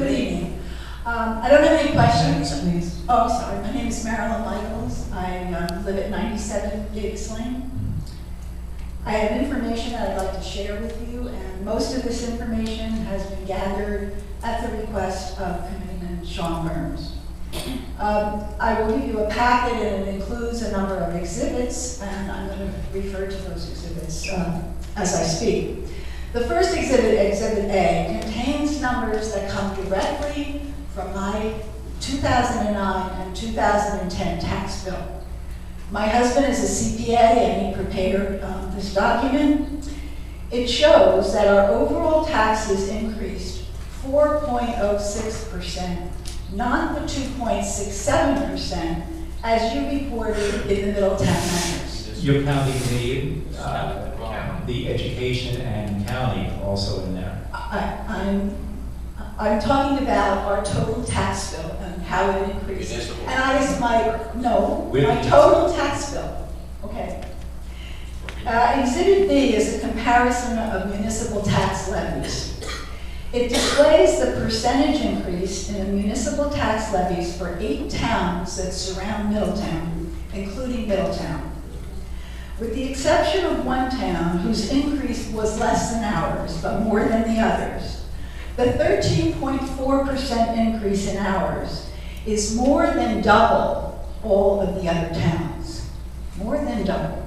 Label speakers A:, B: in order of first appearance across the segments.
A: Good evening. I don't have any questions. Oh, sorry. My name is Marilyn Michaels. I live at 97 Gates Lane. I have information that I'd like to share with you, and most of this information has been gathered at the request of Committeeman Sean Burns. I will give you a packet, and it includes a number of exhibits, and I'm going to refer to those exhibits as I speak. The first exhibit, Exhibit A, contains numbers that come directly from my 2009 and 2010 tax bill. My husband is a CPA and he prepared this document. It shows that our overall taxes increased 4.06%, not the 2.67% as you reported in the Middletown numbers.
B: You're counting the education and county also in there.
A: I'm talking about our total tax bill and how it increased. And my total tax bill. Okay. Exhibit B is a comparison of municipal tax levies. It displays the percentage increase in the municipal tax levies for 8 towns that surround Middletown, including Middletown. With the exception of one town whose increase was less than ours, but more than the others, the 13.4% increase in ours is more than double all of the other towns. More than double.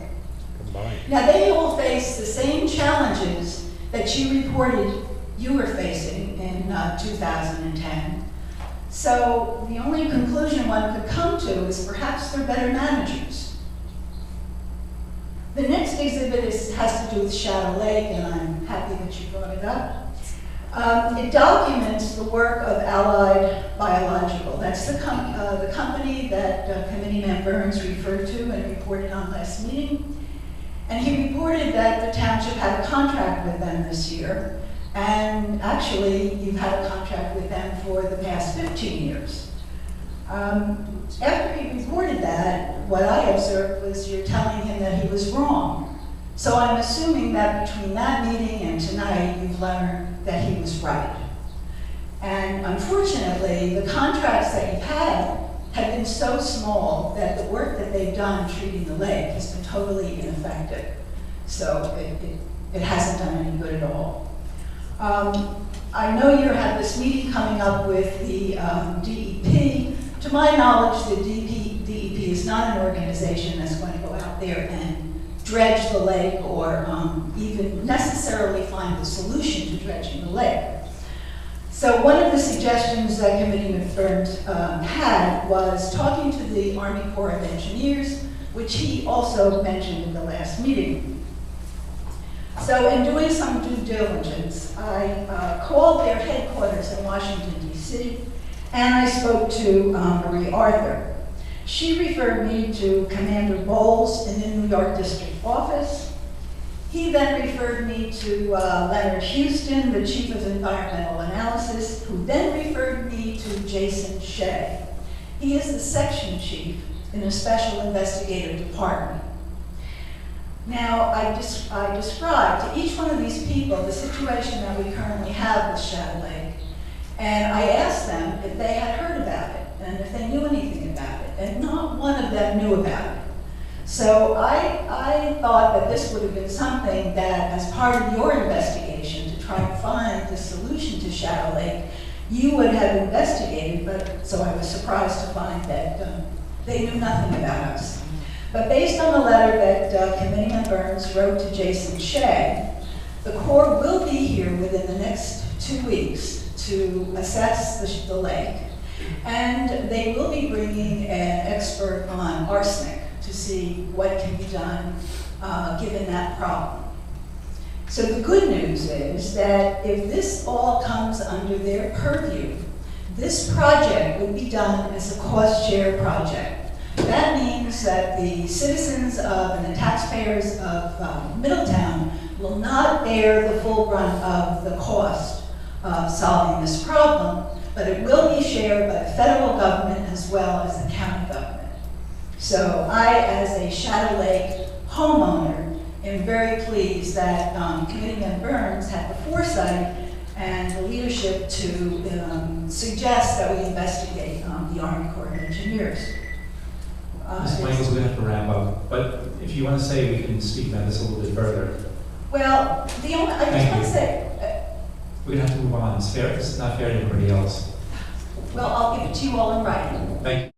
A: Combined. Now they all face the same challenges that you reported you were facing in 2010. So the only conclusion one could come to is perhaps they're better managers. The next exhibit has to do with Shadow Lake, and I'm happy that you brought it up. It documents the work of Allied Biological. That's the company that Committeeman Burns referred to and reported on last meeting. And he reported that the township had a contract with them this year. And actually, you've had a contract with them for the past 15 years. After he reported that, what I observed was you're telling him that he was wrong. So I'm assuming that between that meeting and tonight, you've learned that he was right. And unfortunately, the contracts that you've had have been so small that the work that they've done treating the lake has been totally ineffective. So it hasn't done any good at all. I know you have this meeting coming up with the DEP. To my knowledge, the DEP is not an organization that's going to go out there and dredge the lake or even necessarily find the solution to dredging the lake. So one of the suggestions that Committeeman Burns had was talking to the Army Corps of Engineers, which he also mentioned in the last meeting. So in doing some due diligence, I called their headquarters in Washington, D.C., and I spoke to Marie Arthur. She referred me to Commander Bowles in the New York District Office. He then referred me to Leonard Houston, the Chief of Environmental Analysis, who then referred me to Jason Shea. He is the Section Chief in a Special Investigator Department. Now, I described to each one of these people the situation that we currently have with Shadow Lake, and I asked them if they had heard about it and if they knew anything about it, and not one of them knew about it. So I thought that this would have been something that, as part of your investigation to try and find the solution to Shadow Lake, you would have investigated, but so I was surprised to find that they knew nothing about us. But based on the letter that Committeeman Burns wrote to Jason Shea, the Corps will be here within the next 2 weeks to assess the lake. And they will be bringing an expert on arsenic to see what can be done given that problem. So the good news is that if this all comes under their purview, this project would be done as a cost share project. That means that the citizens and the taxpayers of Middletown will not bear the full brunt of the cost of solving this problem, but it will be shared by the federal government as well as the county government. So I, as a Shadow Lake homeowner, am very pleased that Committeeman Burns had the foresight and the leadership to suggest that we investigate the Army Corps of Engineers.
B: Ms. Michaels, we have to wrap up, but if you want to say, we can speak about this a little bit further.
A: Well, I just want to say,
B: We're going to have to move on. It's fair. It's not fair to anybody else.
A: well, I'll give it to you all in writing.
B: Thank you.